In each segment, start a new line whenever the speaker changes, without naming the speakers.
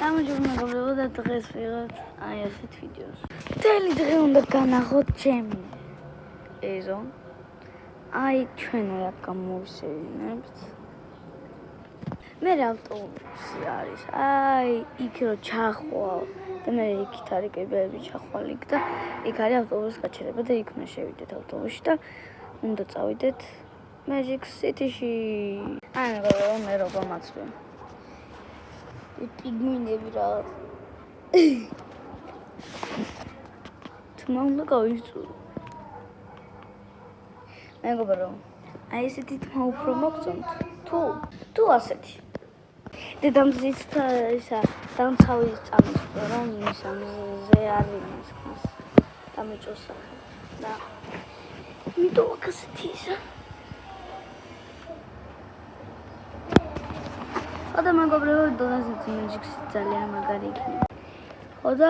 გამარჯობა და დღეს ვიღოთ აი ასეთ ვიდეოს. Მთელი დღე უნდა განაღოთ ჩემი ეზო. აი ჩვენ აქ გამოვისეირნებთ. მე ავტობუსი არის. აი იქ რო ჩახვალ და მე იქით არის კიბეები ჩახვალ იქ და იქ არის ავტობუსის გაჩერება და იქ უნდა შევიდეთ ავტობუსში და უნდა წავიდეთ Magic City-ში. აი მე როგორ მაცვი. Pigminები რაღაც. თმა უნდა გავიწურო. მეგობრო, აი ესეთი თმა უფრო მოგწონთ? თუ ასეთი. დედამზის ისა დამცავის წამის რომ ისამზე არ ვიმესხმას. დამეჭოსა და მიტო ასეთი ისა. ხოდა მეგობრებო, დონაზეც Magic-ში ძალიან მაგარი იქნება. ხოდა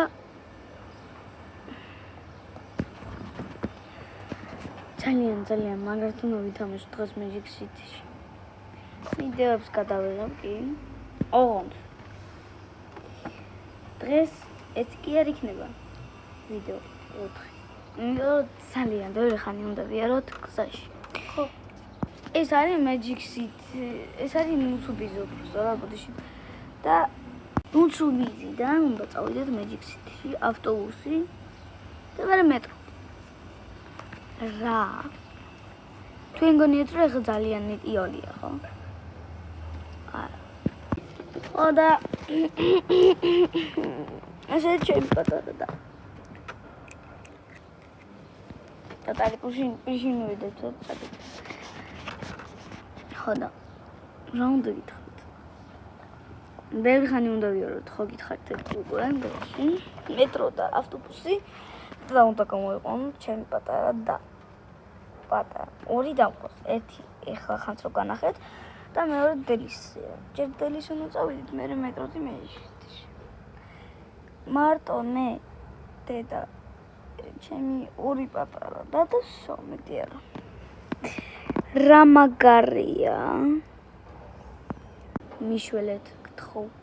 ძალიან მაგრად უნდა ვითამაშო დღეს Magic City-ში. ვიდეოებს გადავიღებ კი. ოღონდ დღეს ეს კი არ იქნება ვიდეო 4. ძალიან ბევრი ხანი უნდა ვიაროთ გზაში. ხო. ეს არის Magic City, ეს არის ნუცუბიზი უბრალოდ ბოდიში და ნუცუბიზიდან უნდა წავიდეთ Magic City-ში ავტობუსი და მერე მეტრო. რა? თქვენ გონიათ რომ ეხლა ძალიან ნეტიოლია, ხო? არა. ხოდა ესე ჩემი პატარა და პატარა პუშინი ვიდეთ პატარა. ხოდა რა უნდა გითხრათ? ბევრი ხანი უნდა ვიაროთ, ხო გითხარით უკვე გოში. მეტრო და ავტობუსი და უნდა გამოიყვანოთ ჩემი პატარა და პატარა. ორი დამყოს. ერთი ეხლა ხანს რო განახეთ და მეორე დელისია. ჯერ დელის უნდა წავიდეთ, მერე მეტროთი მეშიტში. მარტო მე დედა ჩემი ორი პატარა და შო მეტი არა. რა მაგარია მიშველეთ გთხოვთ